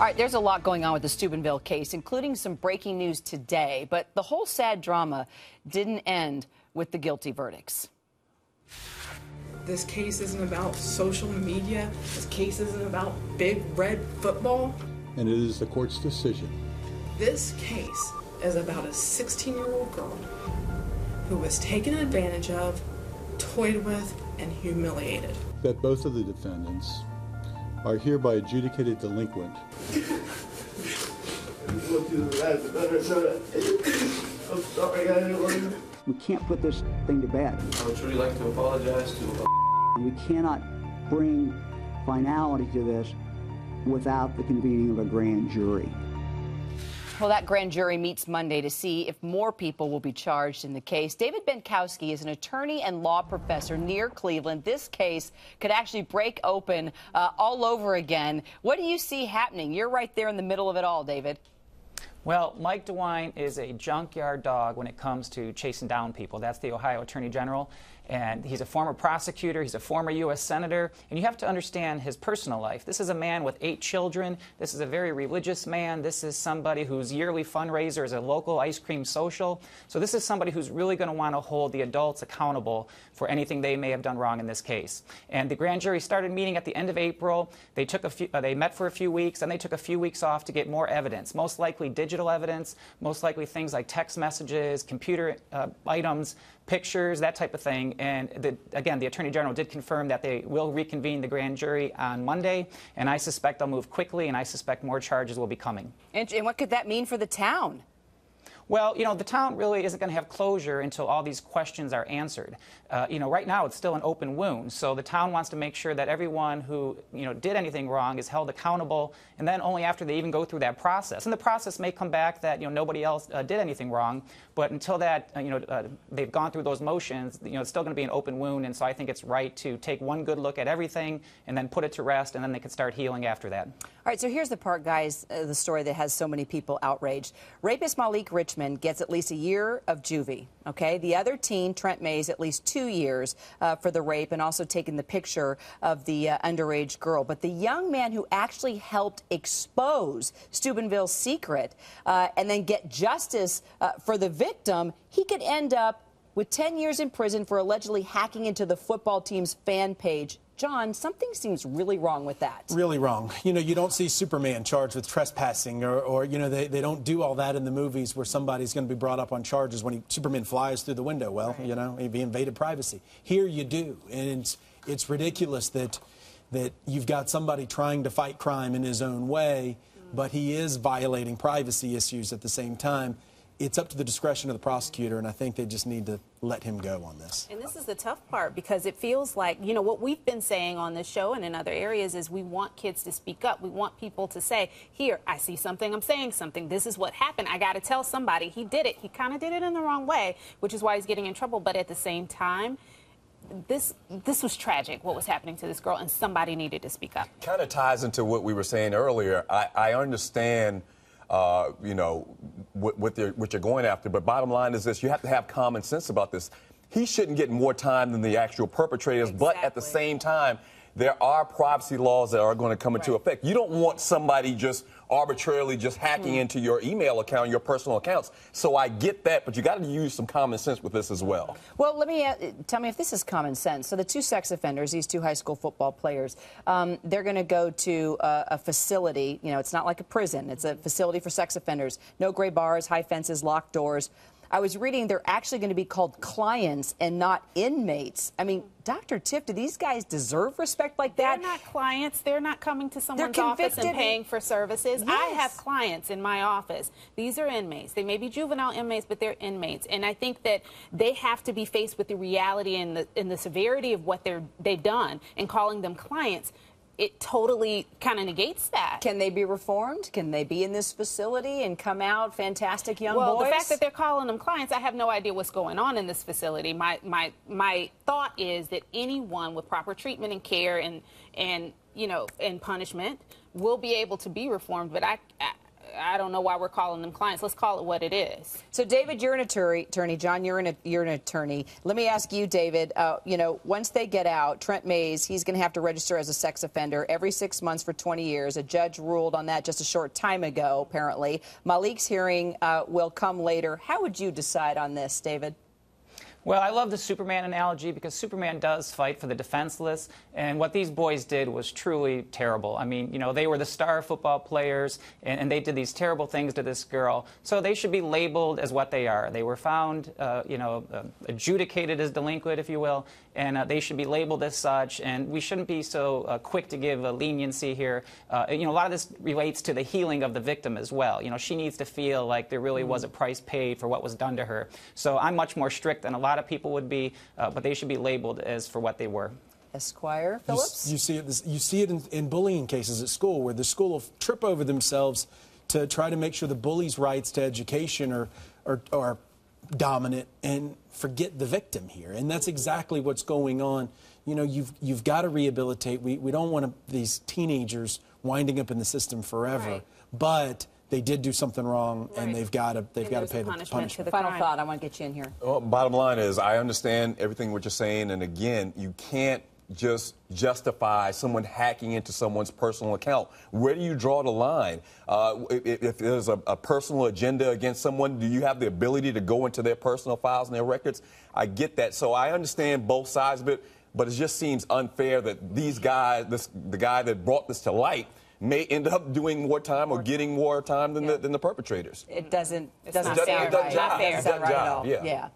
All right, there's a lot going on with the Steubenville case, including some breaking news today. But the whole sad drama didn't end with the guilty verdicts. This case isn't about social media. This case isn't about big red football. And it is the court's decision. This case is about a 16-year-old girl who was taken advantage of, toyed with, and humiliated. That both of the defendants are hereby adjudicated delinquent. I'm sorry, I didn't want to. We can't put this thing to bed. I would truly like to apologize to. We cannot bring finality to this without the convening of a grand jury. Well, that grand jury meets Monday to see if more people will be charged in the case. David Benkowski is an attorney and law professor near Cleveland. This case could actually break open all over again. What do you see happening? You're right there in the middle of it all, David. Well, Mike DeWine is a junkyard dog when it comes to chasing down people. That's the Ohio Attorney General. And he's a former prosecutor, he's a former U.S. Senator, and you have to understand his personal life. This is a man with 8 children. This is a very religious man. This is somebody whose yearly fundraiser is a local ice cream social. So this is somebody who's really going to want to hold the adults accountable for anything they may have done wrong in this case. And the grand jury started meeting at the end of April. They met for a few weeks, and they took a few weeks off to get more evidence, most likely digital evidence, most likely things like text messages, computer items, pictures, that type of thing. And again, the Attorney General did confirm that they will reconvene the grand jury on Monday, and I suspect they'll move quickly, and I suspect more charges will be coming. And what could that mean for the town? Well, you know, the town really isn't going to have closure until all these questions are answered. You know, right now it's still an open wound, so the town wants to make sure that everyone who, you know, did anything wrong is held accountable, and then only after they even go through that process. And the process may come back that, you know, nobody else did anything wrong, but until that, they've gone through those motions, you know, it's still going to be an open wound, and so I think it's right to take one good look at everything and then put it to rest, and then they can start healing after that. All right, so here's the part, guys, the story that has so many people outraged. Rapist Malik Richmond gets at least a year of juvie, okay? The other teen, Trent Mays, at least 2 years for the rape and also taking the picture of the underage girl. But the young man who actually helped expose Steubenville's secret and then get justice for the victim, he could end up with 10 years in prison for allegedly hacking into the football team's fan page. John, something seems really wrong with that. Really wrong. You know, you don't see Superman charged with trespassing or you know, they don't do all that in the movies where somebody's going to be brought up on charges when Superman flies through the window. Well, right. You know, he invaded privacy. Here you do. And it's ridiculous that you've got somebody trying to fight crime in his own way, but he is violating privacy issues at the same time. It's up to the discretion of the prosecutor, and I think they just need to let him go on this. And this is the tough part, because it feels like, you know, what we've been saying on this show and in other areas is we want kids to speak up. We want people to say, here, I see something, I'm saying something. This is what happened. I got to tell somebody. He did it. He kind of did it in the wrong way, which is why he's getting in trouble. But at the same time, this was tragic, what was happening to this girl, and somebody needed to speak up. Kind of ties into what we were saying earlier. I understand you know, what you're going after. But bottom line is this, you have to have common sense about this. He shouldn't get more time than the actual perpetrators, exactly. But at the same time, there are privacy laws that are going to come into effect. You don't want somebody just arbitrarily just hacking into your email account, your personal accounts. So I get that, but you got to use some common sense with this as well. Well, let me tell me if this is common sense. So the 2 sex offenders, these 2 high school football players, they're going to go to a facility. You know, it's not like a prison. It's a facility for sex offenders. No gray bars, high fences, locked doors. I was reading they're actually going to be called clients and not inmates. I mean, Dr. Tiff, do these guys deserve respect like that? They're not clients. They're not coming to someone's office and paying for services. Yes. I have clients in my office. These are inmates. They may be juvenile inmates, but they're inmates. And I think that they have to be faced with the reality and the severity of what they've done, and calling them clients, it totally kind of negates that. Can they be reformed? Can they be in this facility and come out fantastic young boys? Well, the fact that they're calling them clients, I have no idea what's going on in this facility. My thought is that anyone with proper treatment and care and you know, and punishment will be able to be reformed. But I don't know why we're calling them clients. Let's call it what it is. So, David, you're an attorney. John, you're an attorney. Let me ask you, David, you know, once they get out, Trent Mays, he's going to have to register as a sex offender every 6 months for 20 years. A judge ruled on that just a short time ago, apparently. Malik's hearing will come later. How would you decide on this, David? Well, I love the Superman analogy because Superman does fight for the defenseless, and what these boys did was truly terrible. I mean, you know, they were the star football players, and they did these terrible things to this girl, so they should be labeled as what they are. They were found, you know, adjudicated as delinquent, if you will, and they should be labeled as such, and we shouldn't be so quick to give leniency here. You know, a lot of this relates to the healing of the victim as well. You know, she needs to feel like there really was a price paid for what was done to her. So I'm much more strict than a lot of people would be, but they should be labeled as for what they were. Esquire Phillips? You see it in bullying cases at school, where the school will trip over themselves to try to make sure the bully's rights to education are dominant and forget the victim here. And that's exactly what's going on. You know, you've got to rehabilitate. We don't want these teenagers winding up in the system forever. Right. But they did do something wrong, and they've got to pay the punishment. Final thought. I want to get you in here. Well, bottom line is, I understand everything what you're saying, and again, you can't just justify someone hacking into someone's personal account. Where do you draw the line? If there's a personal agenda against someone, do you have the ability to go into their personal files and their records? I get that. So I understand both sides of it, but it just seems unfair that these guys, the guy that brought this to light, may end up doing more time or getting more time than the perpetrators. It doesn't not sound fair. right. Not fair. Doesn't sound right at all. Yeah.